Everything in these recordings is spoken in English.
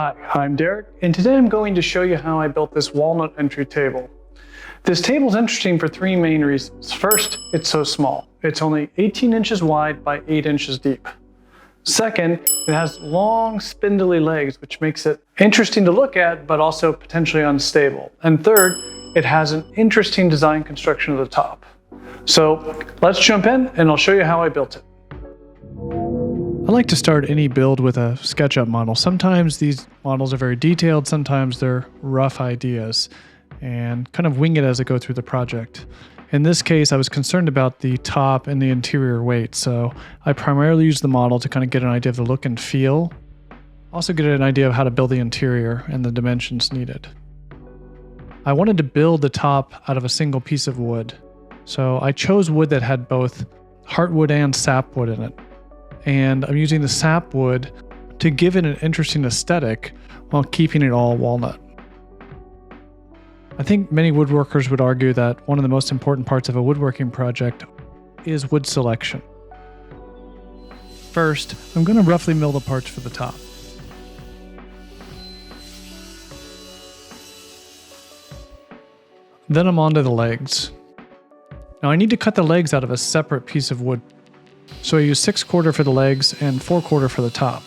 Hi, I'm Derek, and today I'm going to show you how I built this walnut entry table. This table is interesting for three main reasons. First, it's so small. It's only 18 inches wide by 8 inches deep. Second, it has long spindly legs, which makes it interesting to look at, but also potentially unstable. And third, it has an interesting design construction at the top. So let's jump in and I'll show you how I built it. I like to start any build with a SketchUp model. Sometimes these models are very detailed, sometimes they're rough ideas, and kind of wing it as I go through the project. In this case, I was concerned about the top and the interior weight, so I primarily used the model to kind of get an idea of the look and feel. Also get an idea of how to build the interior and the dimensions needed. I wanted to build the top out of a single piece of wood, so I chose wood that had both heartwood and sapwood in it. And I'm using the sapwood to give it an interesting aesthetic while keeping it all walnut. I think many woodworkers would argue that one of the most important parts of a woodworking project is wood selection. First, I'm going to roughly mill the parts for the top. Then I'm on to the legs. Now I need to cut the legs out of a separate piece of wood. So I use 6/4 for the legs and 4/4 for the top.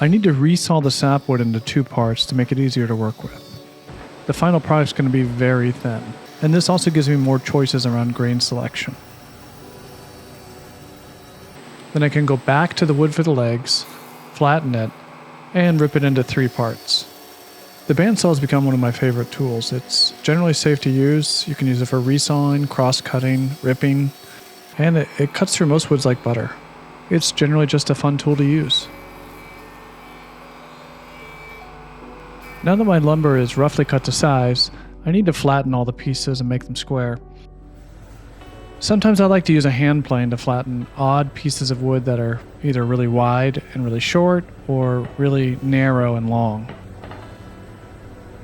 I need to resaw the sapwood into 2 parts to make it easier to work with. The final product is going to be very thin, and this also gives me more choices around grain selection. Then I can go back to the wood for the legs, flatten it, and rip it into 3 parts. The bandsaw has become one of my favorite tools. It's generally safe to use. You can use it for resawing, cross-cutting, ripping, and it cuts through most woods like butter. It's generally just a fun tool to use. Now that my lumber is roughly cut to size, I need to flatten all the pieces and make them square. Sometimes I like to use a hand plane to flatten odd pieces of wood that are either really wide and really short or really narrow and long.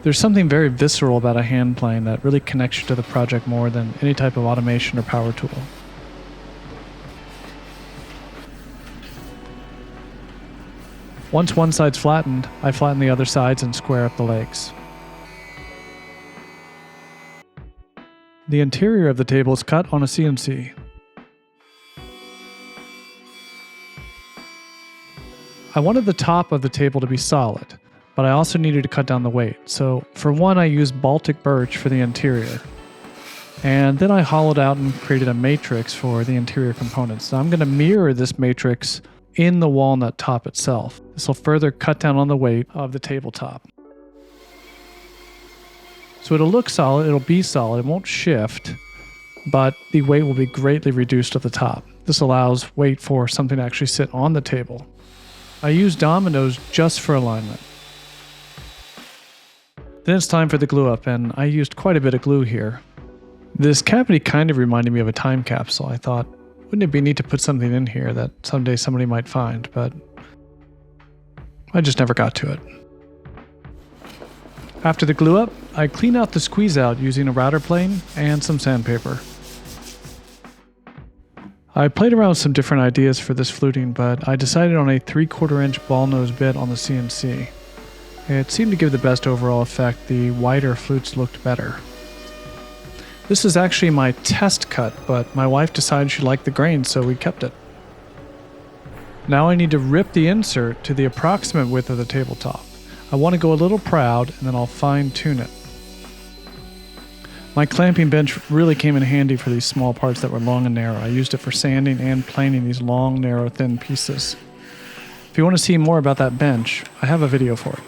There's something very visceral about a hand plane that really connects you to the project more than any type of automation or power tool. Once one side's flattened, I flatten the other sides and square up the legs. The interior of the table is cut on a CNC. I wanted the top of the table to be solid, but I also needed to cut down the weight. So for one, I used Baltic birch for the interior. And then I hollowed out and created a matrix for the interior components. Now I'm going to mirror this matrix in the walnut top itself. This will further cut down on the weight of the tabletop. So it'll look solid, it'll be solid, it won't shift, but the weight will be greatly reduced at the top. This allows weight for something to actually sit on the table. I use dominoes just for alignment. Then it's time for the glue up, and I used quite a bit of glue here. This cavity kind of reminded me of a time capsule. I thought, wouldn't it be neat to put something in here that someday somebody might find, but I just never got to it. After the glue up, I clean out the squeeze out using a router plane and some sandpaper. I played around with some different ideas for this fluting, but I decided on a 3/4 inch ball nose bit on the CNC. It seemed to give the best overall effect. The wider flutes looked better. This is actually my test cut, but my wife decided she liked the grain, so we kept it. Now I need to rip the insert to the approximate width of the tabletop. I want to go a little proud, and then I'll fine tune it. My clamping bench really came in handy for these small parts that were long and narrow. I used it for sanding and planing these long, narrow, thin pieces. If you want to see more about that bench, I have a video for it.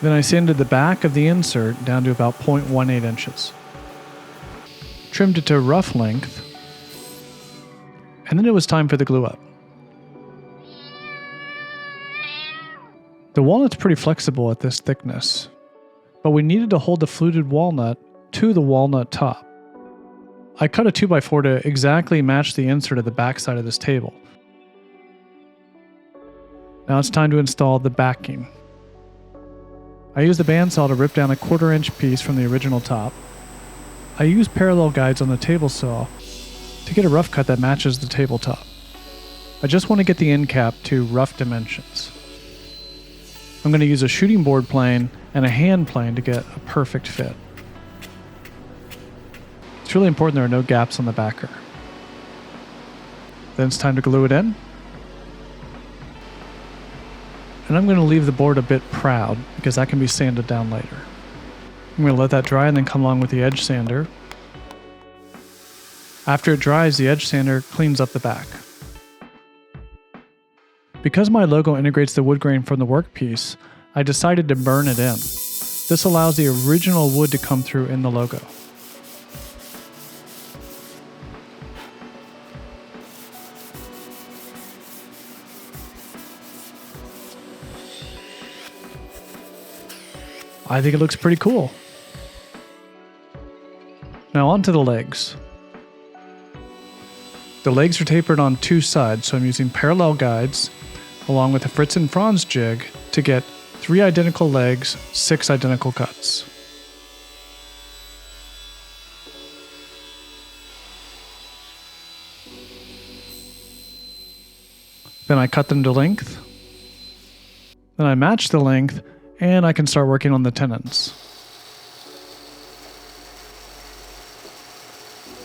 Then I sanded the back of the insert down to about 0.18 inches. Trimmed it to rough length, and then it was time for the glue up. The walnut's pretty flexible at this thickness, but we needed to hold the fluted walnut to the walnut top. I cut a 2x4 to exactly match the insert of the back side of this table. Now it's time to install the backing. I used the bandsaw to rip down a 1/4 inch piece from the original top. I used parallel guides on the table saw to get a rough cut that matches the tabletop. I just want to get the end cap to rough dimensions. I'm going to use a shooting board plane and a hand plane to get a perfect fit. It's really important there are no gaps on the backer. Then it's time to glue it in. And I'm going to leave the board a bit proud because that can be sanded down later. I'm going to let that dry and then come along with the edge sander. After it dries, the edge sander cleans up the back. Because my logo integrates the wood grain from the workpiece, I decided to burn it in. This allows the original wood to come through in the logo. I think it looks pretty cool. Now onto the legs. The legs are tapered on two sides, so I'm using parallel guides along with a Fritz and Franz jig to get 3 identical legs, 6 identical cuts. Then I cut them to length. Then I match the length, and I can start working on the tenons.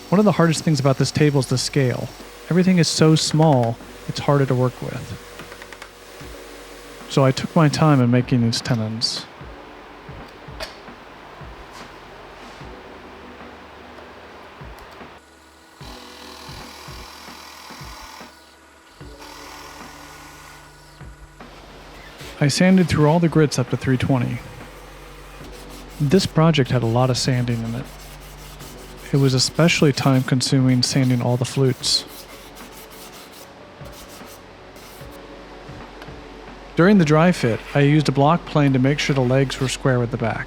One of the hardest things about this table is the scale. Everything is so small, it's harder to work with. So I took my time in making these tenons. I sanded through all the grits up to 320. This project had a lot of sanding in it. It was especially time-consuming sanding all the flutes. During the dry fit, I used a block plane to make sure the legs were square with the back.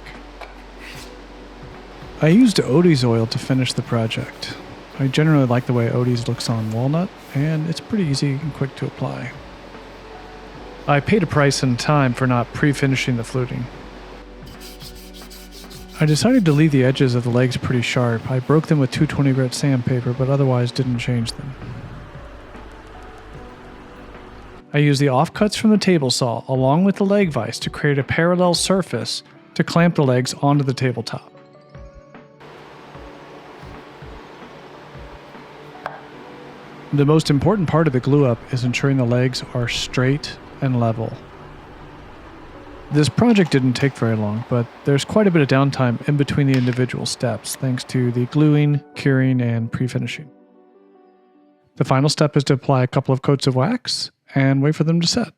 I used Odie's oil to finish the project. I generally like the way Odie's looks on Walnut, and it's pretty easy and quick to apply. I paid a price and time for not pre-finishing the fluting. I decided to leave the edges of the legs pretty sharp. I broke them with 220 grit sandpaper, but otherwise didn't change them. I used the offcuts from the table saw along with the leg vise to create a parallel surface to clamp the legs onto the tabletop. The most important part of the glue up is ensuring the legs are straight and level. This project didn't take very long, but there's quite a bit of downtime in between the individual steps thanks to the gluing, curing, and pre-finishing. The final step is to apply a couple of coats of wax and wait for them to set.